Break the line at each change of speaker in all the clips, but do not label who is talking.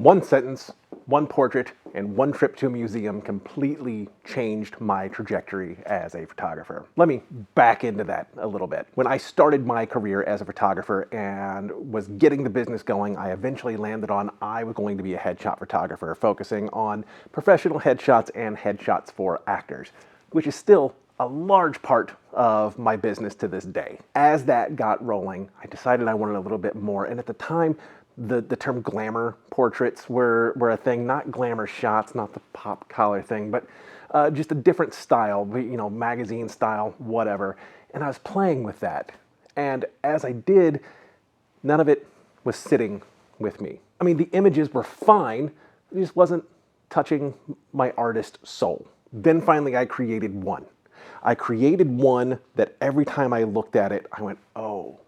One sentence, one portrait, and one trip to a museum completely changed my trajectory as a photographer. Let me back into that a little bit. When I started my career as a photographer and was getting the business going, I eventually landed on I was going to be a headshot photographer, focusing on professional headshots and headshots for actors, which is still a large part of my business to this day. As that got rolling, I decided I wanted a little bit more, and at the time, the term glamour portraits were a thing, not glamour shots, not the pop collar thing, but just a different style, you know, magazine style, whatever. And I was playing with that. And as I did, none of it was sitting with me. I mean, the images were fine, it just wasn't touching my artist soul. Then finally I created one. I created one that every time I looked at it, I went, oh,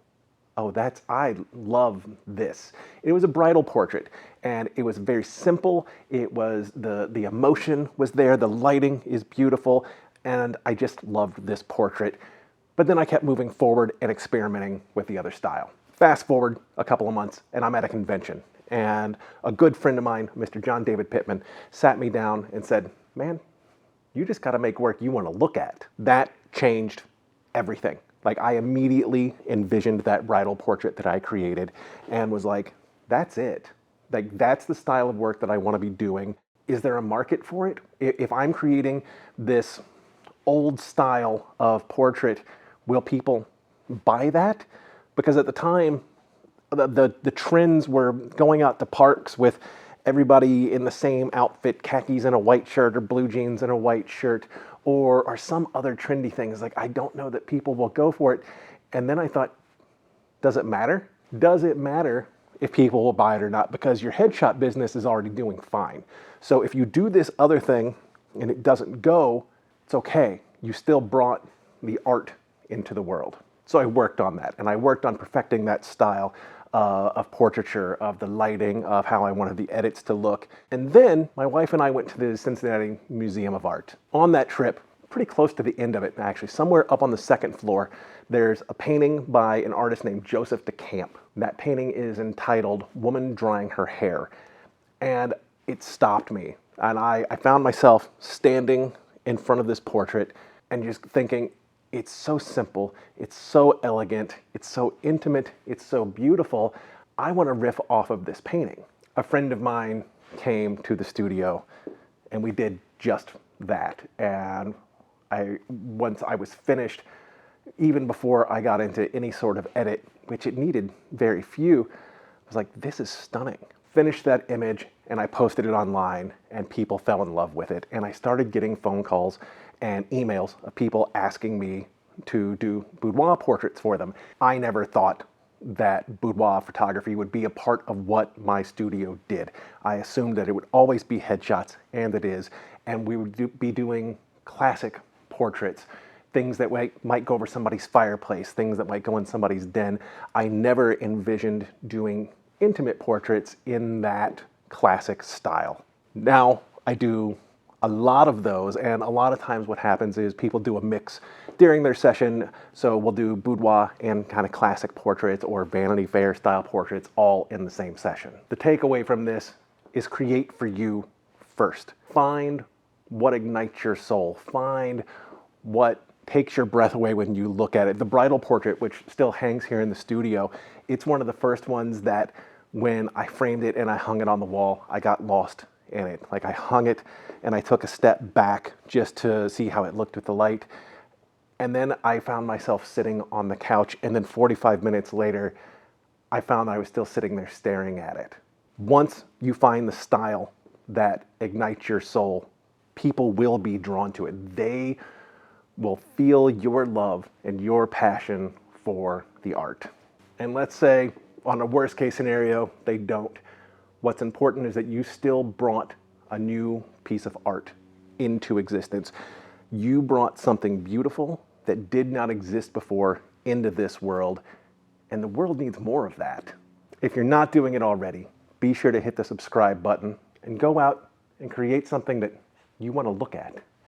I love this. It was a bridal portrait, and it was very simple. It was, the emotion was there, the lighting is beautiful, and I just loved this portrait. But then I kept moving forward and experimenting with the other style. Fast forward a couple of months, and I'm at a convention, and a good friend of mine, Mr. John David Pittman, sat me down and said, man, you just gotta make work you wanna look at. That changed everything. Like, I immediately envisioned that bridal portrait that I created and was like, that's it. Like, that's the style of work that I want to be doing. Is there a market for it? If I'm creating this old style of portrait, will people buy that? Because at the time, the trends were going out to parks with everybody in the same outfit, khakis and a white shirt, or blue jeans and a white shirt, or some other trendy things. Like, I don't know that people will go for it. And then I thought, does it matter? Does it matter if people will buy it or not? Because your headshot business is already doing fine. So if you do this other thing and it doesn't go, it's okay. You still brought the art into the world. So I worked on that, and I worked on perfecting that style of portraiture, of the lighting, of how I wanted the edits to look. And then my wife and I went to the Cincinnati Museum of Art. On that trip, pretty close to the end of it, actually, somewhere up on the second floor, there's a painting by an artist named Joseph DeCamp. That painting is entitled Woman Drying Her Hair. And it stopped me. And I found myself standing in front of this portrait and just thinking, it's so simple, it's so elegant, it's so intimate, it's so beautiful. I want to riff off of this painting. A friend of mine came to the studio and we did just that. And once I was finished, even before I got into any sort of edit, which it needed very few, I was like, this is stunning. Finished that image and I posted it online and people fell in love with it. And I started getting phone calls and emails of people asking me to do boudoir portraits for them. I never thought that boudoir photography would be a part of what my studio did. I assumed that it would always be headshots, and it is. And we would be doing classic portraits, things that might go over somebody's fireplace, things that might go in somebody's den. I never envisioned doing intimate portraits in that classic style. Now I do a lot of those, and a lot of times what happens is people do a mix during their session. So we'll do boudoir and kind of classic portraits or Vanity Fair style portraits all in the same session. The takeaway from this is create for you first. Find what ignites your soul. Find what takes your breath away when you look at it. The bridal portrait, which still hangs here in the studio, it's one of the first ones that when I framed it and I hung it on the wall, I got lost in it. Like, I hung it and I took a step back just to see how it looked with the light. And then I found myself sitting on the couch, and then 45 minutes later, I found I was still sitting there staring at it. Once you find the style that ignites your soul, people will be drawn to it. They will feel your love and your passion for the art. And let's say, on a worst case scenario, they don't. What's important is that you still brought a new piece of art into existence. You brought something beautiful that did not exist before into this world, and the world needs more of that. If you're not doing it already, be sure to hit the subscribe button and go out and create something that you want to look at.